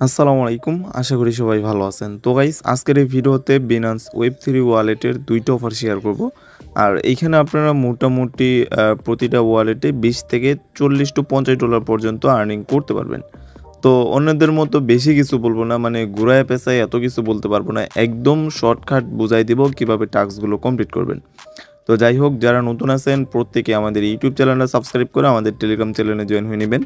আসসালামু আলাইকুম। আশা করি সবাই ভালো আছেন। তো গাইস আজকের এই ভিডিওতে Binance Web3 ওয়ালেটের ২টা অফার শেয়ার করব। আর এইখানে আপনারা মোটামুটি প্রতিটা ওয়ালেটে ২০ থেকে $40 to $50 পর্যন্ত আর্নিং করতে পারবেন। তো অন্যদের মতো বেশি কিছু বলবো না, মানে ঘুরায় পেঁচায় এত কিছু বলতে পারবো না। একদম শর্টকাট বুঝাই দিব কিভাবে টাস্কগুলো কমপ্লিট করবেন। তো যাই হোক, যারা নতুন আছেন প্রত্যেকে আমাদের ইউটিউব চ্যানেলটা সাবস্ক্রাইব করে আমাদের টেলিগ্রাম চ্যানেলে জয়েন হয়ে নেবেন।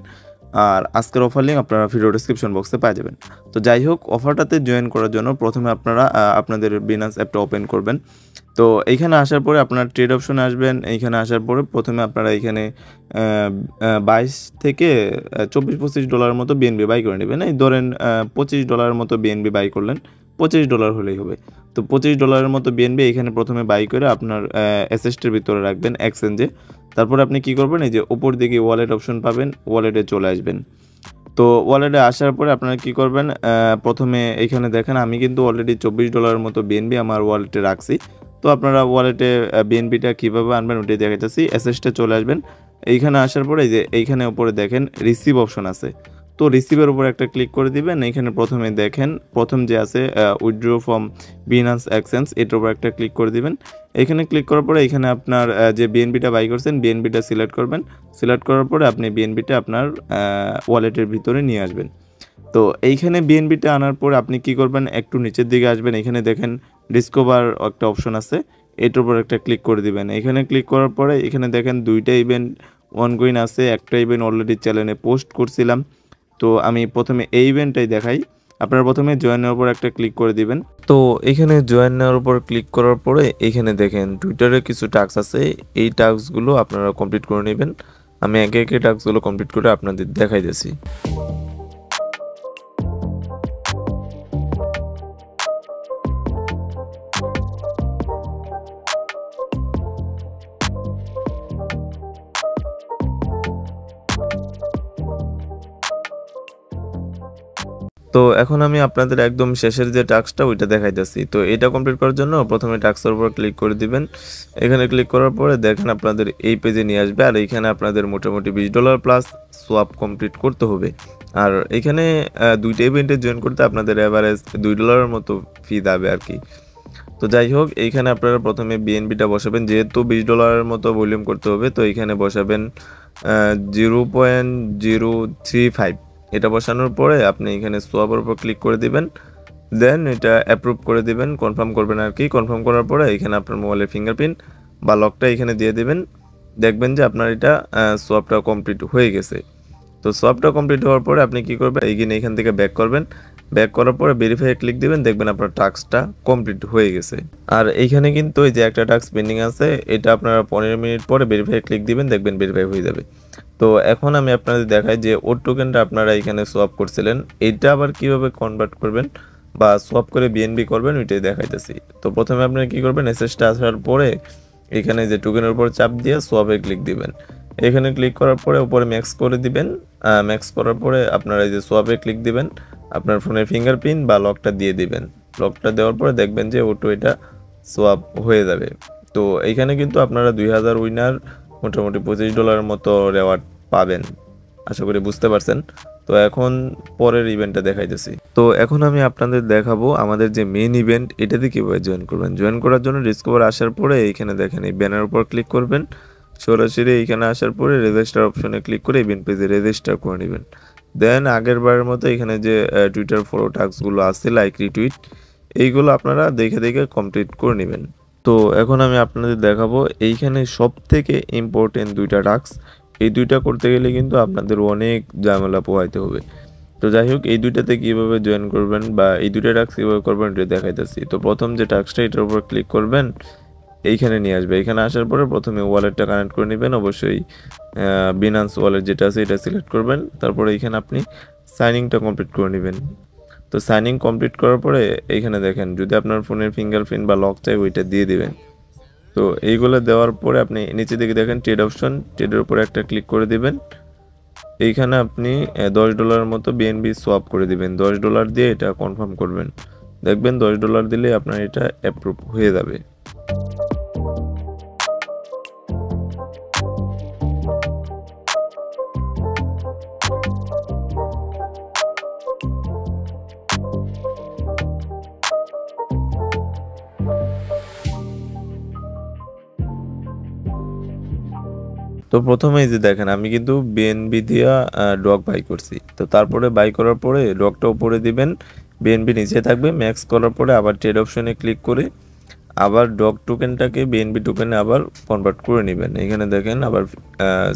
আর আজকের অফার লিঙ্ক আপনারা ভিডিও ডেসক্রিপশন বক্সে পেয়ে যাবেন। তো যাই হোক, অফারটাতে জয়েন করার জন্য প্রথমে আপনারা আপনাদের বিনান্স অ্যাপটা ওপেন করবেন। তো এইখানে আসার পরে আপনারা ট্রেড অপশনে আসবেন। এইখানে আসার পরে প্রথমে আপনারা এইখানে 22 থেকে $24-25 মতো বিএনবি বাই করে নেবেন। এই ধরেন $25 মতো বিএনবি বাই করলেন, $25 হলেই হবে। তো $25 মতো বিএনবি এখানে প্রথমে বাই করে আপনার অ্যাসেস্টের ভিতরে রাখবেন এক্সচেঞ্জে। তারপর আপনি কি করবেন, এই যে উপর দিকে ওয়ালেট অপশন পাবেন, ওয়ালেটে চলে আসবেন। তো ওয়ালেটে আসার পরে আপনারা কি করবেন, প্রথমে এইখানে দেখেন আমি কিন্তু অলরেডি $24 মতো বিএনবি আমার ওয়ালেটে রাখছি। তো আপনারা ওয়ালেটে বিএনবিটা কীভাবে আনবেন ওটাই দেখাইতেছি। অ্যাসেস্টে চলে আসবেন। এইখানে আসার পরে এই যে এইখানে উপরে দেখেন রিসিভ অপশন আছে। তো রিসিভের উপর একটা ক্লিক করে দিবেন। এইখানে প্রথমে দেখেন প্রথম যে আছে উইথড্র ফ্রম বিনান্স এক্সচেঞ্জ, এটার উপর একটা ক্লিক করে দিবেন। এখানে ক্লিক করার পরে এখানে আপনার যে বিএনবিটা বাই করছেন বিএনবিটা সিলেক্ট করবেন। সিলেক্ট করার পরে আপনি বিএনবিটা আপনার ওয়ালেটের ভিতরে নিয়ে আসবেন। তো এইখানে বিএনবিটা আনার পর আপনি কি করবেন, একটু নিচের দিকে আসবেন। এখানে দেখেন ডিসকভার একটা অপশন আছে, এটার উপর একটা ক্লিক করে দিবেন। এখানে ক্লিক করার পরে এখানে দেখেন দুইটা ইভেন্ট অনগোয়িং আছে। একটা ইভেন্ট অলরেডি চ্যানেলে পোস্ট করছিলাম। তো আমি প্রথমে এই ইভেন্টটাই দেখাই। আপনারা প্রথমে জয়েনের উপর একটা ক্লিক করে দিবেন। তো এখানে জয়েন নেওয়ার উপর ক্লিক করার পরে এখানে দেখেন টুইটারে কিছু টাস্ক আছে। এই টাস্কগুলো আপনারা কমপ্লিট করে নেবেন। আমি একে একে টাস্কগুলো কমপ্লিট করে আপনাদের দেখাইতেছি। তো এখন আমি আপনাদের একদম শেষের যে টাস্কটা ওইটা দেখাইতেছি। তো এটা কমপ্লিট করার জন্য প্রথমে টাস্কের উপর ক্লিক করে দিবেন। এখানে ক্লিক করার পরে দেখেন আপনাদের এই পেজে নিয়ে আসবে। আর এইখানে আপনাদের মোটামুটি $20 প্লাস সোয়াপ কমপ্লিট করতে হবে। আর এখানে দুইটা ইভেন্টে জয়েন করতে আপনাদের অ্যাভারেজ $2 মতো ফি যাবে আর কি। তো যাই হোক, এইখানে আপনারা প্রথমে বিএনবিটা বসাবেন, যেহেতু $20 মতো ভলিউম করতে হবে। তো এইখানে বসাবেন 0.035। এটা বসানোর পরে আপনি এখানে সোয়াপের উপর ক্লিক করে দিবেন। দেন এটা অ্যাপ্রুভ করে দিবেন, কনফার্ম করবেন আর কি। কনফার্ম করার পরে এখানে আপনার মোবাইলের ফিঙ্গারপ্রিন্ট বা লকটা এখানে দিয়ে দেবেন। দেখবেন যে আপনার এটা সোয়াপটা কমপ্লিট হয়ে গেছে। তো সোয়াপটা কমপ্লিট হওয়ার পরে আপনি কি করবেন, এখান থেকে ব্যাক করবেন। ব্যাক করার পরে ভেরিফাই ক্লিক দিবেন, দেখবেন আপনার টাস্কটা কমপ্লিট হয়ে গেছে। আর এইখানে কিন্তু এই যে একটা টাস্ক পেন্ডিং আছে, এটা আপনারা 15 মিনিট পরে ভেরিফাই ক্লিক দিবেন, দেখবেন ভেরিফাই হয়ে যাবে। তো এখন আমি আপনাদের দেখাই যে ওর টোকেনটা আপনারা এখানে সোয়াপ করছিলেন, এটা আবার কিভাবে কনভার্ট করবেন বা সোয়াপ করে বিএনবি করবেন ওইটাই দেখাইতেছি। তো প্রথমে আপনারা কি করবেন, এসএসটা আসার পরে এখানে যে টোকেনের উপর চাপ দিয়ে সোয়াপে ক্লিক দিবেন। এখানে ক্লিক করার পরে উপরে ম্যাক্স করে দিবেন। ম্যাক্স করার পরে আপনারা এই যে সোয়াপে ক্লিক দিবেন, আপনার ফোনের ফিঙ্গারপ্রিন্ট বা লকটা দিয়ে দিবেন। লকটা দেওয়ার পরে দেখবেন যে ওটো এটা সোয়াপ হয়ে যাবে। তো এইখানে কিন্তু আপনারা 2000 উইনার মোটামুটি $25 মতো রেওয়ার্ড পাবেন। আশা করি বুঝতে পারছেন। তো এখন পরের ইভেন্টটা দেখাইতেছি। তো এখন আমি আপনাদের দেখাবো আমাদের যে মেইন ইভেন্ট, এটাতে কীভাবে জয়েন করবেন। জয়েন করার জন্য ডিসকভার আসার পরে এইখানে দেখেন এই ব্যানার উপর ক্লিক করবেন। সরাসরি এইখানে আসার পরে রেজিস্টার অপশনে ক্লিক করে ইভেন্ট পেজে রেজিস্টার করে নেবেন। দেন আগের বারের মতো এখানে যে টুইটার ফলো টাস্কগুলো আছে, লাইক রিটুইট, এইগুলো আপনারা দেখে দেখে কমপ্লিট করে নেবেন। তো এখন আমি আপনাদের দেখাবো এইখানে সব থেকে ইম্পর্টেন্ট দুইটা টাস্ক। এই দুইটা করতে গেলে কিন্তু আপনাদের অনেক ঝামেলা পোহাইতে হবে। তো যাই হোক, এই দুইটাতে কীভাবে জয়েন করবেন বা এই দুইটা টাস্ক কীভাবে করবেন এটা দেখাইতেছি। তো প্রথম যে টাস্কটা এটার উপর ক্লিক করবেন, এইখানে নিয়ে আসবে। এখানে আসার পরে প্রথমে ওয়ালেটটা কানেক্ট করে নেবেন। অবশ্যই বিনান্স ওয়ালেট যেটা আছে এটা সিলেক্ট করবেন। তারপরে এইখানে আপনি সাইনিংটা কমপ্লিট করে নেবেন। তো সাইনিং কমপ্লিট করার পরে এইখানে দেখেন যদি আপনার ফোনের ফিঙ্গারপ্রিন্ট বা লক চাই ওইটা দিয়ে দিবেন। তো এইগুলো দেওয়ার পরে আপনি নিচে দিকে দেখেন ট্রেড অপশন, ট্রেডের উপরে একটা ক্লিক করে দিবেন। এইখানে আপনি $10 মতো বিএনবি সোয়াপ করে দিবেন। $10 দিয়ে এটা কনফার্ম করবেন। দেখবেন $10 দিলে আপনার এটা অ্যাপ্রুভ হয়ে যাবে। তো প্রথমেই যে দেখেন আমি কিন্তু বিএনবি দিয়া ডগ বাই করছি। তো তারপরে বাই করার পরে ডগটা উপরে দিবেন, বিএনবি নিচে থাকবে। ম্যাক্স করার পরে আবার ট্রেড অপশনে ক্লিক করে আবার ডগ টোকেনটাকে বিএনবি টোকেনে আবার কনভার্ট করে নেবেন। এখানে দেখেন আবার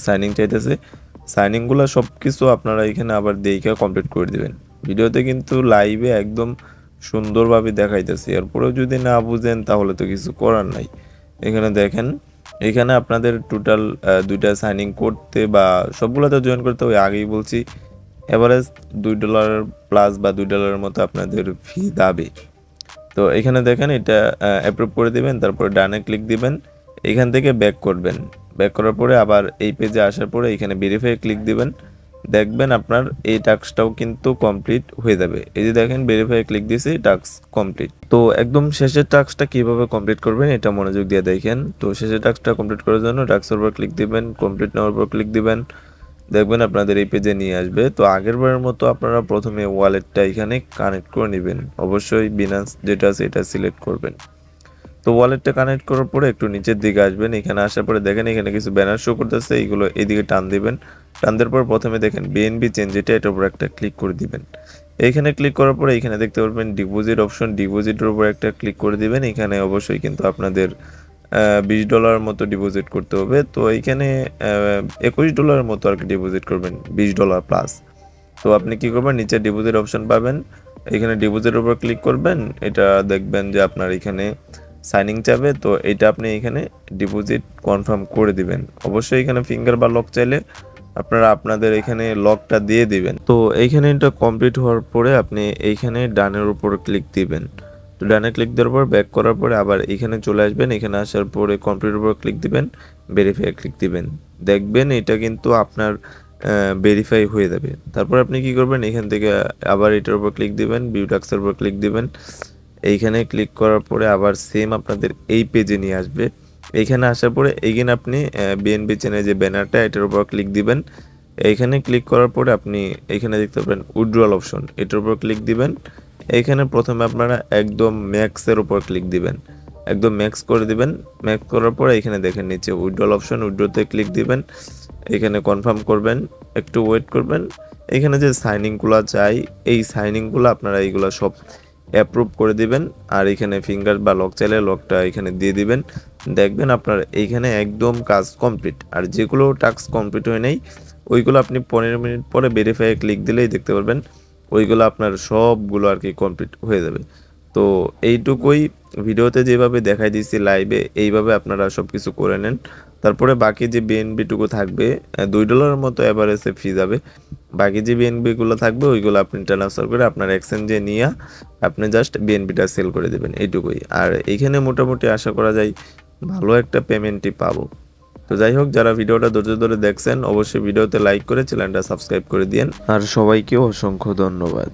সাইনিং চাইতেছে, সাইনিংগুলো সব কিছু আপনারা এখানে আবার দেখে কমপ্লিট করে দিবেন। ভিডিওতে কিন্তু লাইভে একদম সুন্দরভাবে দেখাইতেছে, এরপরেও যদি না বুঝেন তাহলে তো কিছু করার নাই। এখানে দেখেন, এখানে আপনাদের টোটাল 2টা সাইনিং করতে বা সবগুলোতে জয়েন করতে ওই আগেই বলছি এভারেজ $2 প্লাস বা $2 মতো আপনাদের ফি দাবি। তো এখানে দেখেন এটা অ্যাপ্রুভ করে দিবেন, তারপরে ডানে ক্লিক দিবেন, এখান থেকে ব্যাক করবেন। ব্যাক করার পরে আবার এই পেজে আসার পরে এখানে ভেরিফাই ক্লিক দিবেন, দেখবেন আপনার এই টাস্কটাও কিন্তু কমপ্লিট হয়ে যাবে। এই যে দেখেন ভেরিফাই ক্লিক দিয়েছি, টাস্ক কমপ্লিট। তো একদম শেষের টাস্কটা কিভাবে কমপ্লিট করবেন এটা মনোযোগ দিয়ে দেখেন। তো শেষের টাস্কটা কমপ্লিট করার জন্য টাস্কের উপর ক্লিক দিবেন, কমপ্লিট নেওয়ার পর ক্লিক দিবেন, দেখবেন আপনাদের এই পেজে নিয়ে আসবে। তো আগের বারের মতো আপনারা প্রথমে ওয়ালেটটা এখানে কানেক্ট করে নেবেন, অবশ্যই বিনান্স যেটা আছে এটা সিলেক্ট করবেন। তো ওয়ালেটটা কানেক্ট করার পরে একটু নিচের দিকে আসবেন, এখানে আসার পরে দেখেন এখানে কিছু ব্যানার শো করতেছে, এইগুলো এইদিকে টান দিবেন। টান দেওয়ার পর প্রথমে দেখেন বিএনবি চেঞ্জ, এটার উপর একটা ক্লিক করে দিবেন। এইখানে ক্লিক করার পরে এখানে দেখতে পারবেন ডিপোজিট অপশন, ডিপোজিটের উপর একটা ক্লিক করে দিবেন। এখানে অবশ্যই কিন্তু আপনাদের $20 মতো ডিপোজিট করতে হবে। তো এইখানে $21 মতো আর কি ডিপোজিট করবেন, $20 প্লাস। তো আপনি কি করবেন, নিচে ডিপোজিট অপশন পাবেন, এখানে ডিপোজিটের উপর ক্লিক করবেন। এটা দেখবেন যে আপনার এখানে সাইনিং চাবে, তো এটা আপনি এখানে ডিপোজিট কনফার্ম করে দিবেন। অবশ্যই এখানে ফিঙ্গার বা লক চাইলে আপনারা আপনাদের এখানে লকটা দিয়ে দিবেন। তো এইখানে এটা কমপ্লিট হওয়ার পরে আপনি এইখানে ডানের উপর ক্লিক দিবেন। তো ডানে ক্লিক দেওয়ার পর ব্যাক করার পরে আবার এখানে চলে আসবেন, এখানে আসার পরে কমপ্লিটের উপর ক্লিক দিবেন, ভেরিফাই ক্লিক দিবেন, দেখবেন এটা কিন্তু আপনার ভেরিফাই হয়ে যাবে। তারপর আপনি কি করবেন, এখান থেকে আবার এটার উপর ক্লিক দিবেন, ভিউ টাস্কের উপর ক্লিক দিবেন। এইখানে ক্লিক করার পরে আবার সেম আপনাদের এই পেজে নিয়ে আসবে। এইখানে আসার পরে এইখানে আপনি বিএনবি চেনের যে ব্যানারটা এটার উপর ক্লিক দিবেন। এইখানে ক্লিক করার পরে আপনি এইখানে দেখতে পাবেন উইথড্রল অপশন, এটার উপর ক্লিক দিবেন। এইখানে প্রথমে আপনারা একদম ম্যাক্সের উপর ক্লিক দিবেন, একদম ম্যাক্স করে দিবেন। ম্যাক্স করার পরে এখানে দেখেন নিচে উইথড্রল অপশন, উইথড্রতে ক্লিক দিবেন, এখানে কনফার্ম করবেন, একটু ওয়েট করবেন। এখানে যে সাইনিংগুলো চাই এই সাইনিংগুলো আপনারা এইগুলো সব অ্যাপ্রুভ করে দিবেন। আর এখানে ফিঙ্গার বা লক চাইলে লকটা এখানে দিয়ে দিবেন, দেখবেন আপনার এইখানে একদম কাজ কমপ্লিট। আর যেগুলো টাস্ক কমপ্লিট হয় নাই ওইগুলো আপনি 15 মিনিট পরে ভেরিফাই ক্লিক দিলেই দেখতে পারবেন ওইগুলো আপনার সবগুলো আর কি কমপ্লিট হয়ে যাবে। তো এইটুকুই, ভিডিওতে যেভাবে দেখাই দিয়েছি লাইভে এইভাবে আপনারা সব কিছু করে নেন। তারপরে বাকি যে বিএনবিটুকু থাকবে $2 মতো এভারেজে ফি যাবে। বাকি যে বিএনবিগুলো থাকবে ওইগুলো আপনি ট্রান্সফার করে আপনার এক্সচেঞ্জে নিয়ে আপনি জাস্ট বিএনবিটা সেল করে দেবেন, এইটুকুই। আর এইখানে মোটামুটি আশা করা যায় ভালো একটা পেমেন্টই পাবো। তো যাই হোক, যারা ভিডিওটা ধৈর্য ধরে দেখছেন অবশ্যই ভিডিওতে লাইক করে চ্যানেলটা সাবস্ক্রাইব করে দিয়েন। আর সবাইকেও অসংখ্য ধন্যবাদ।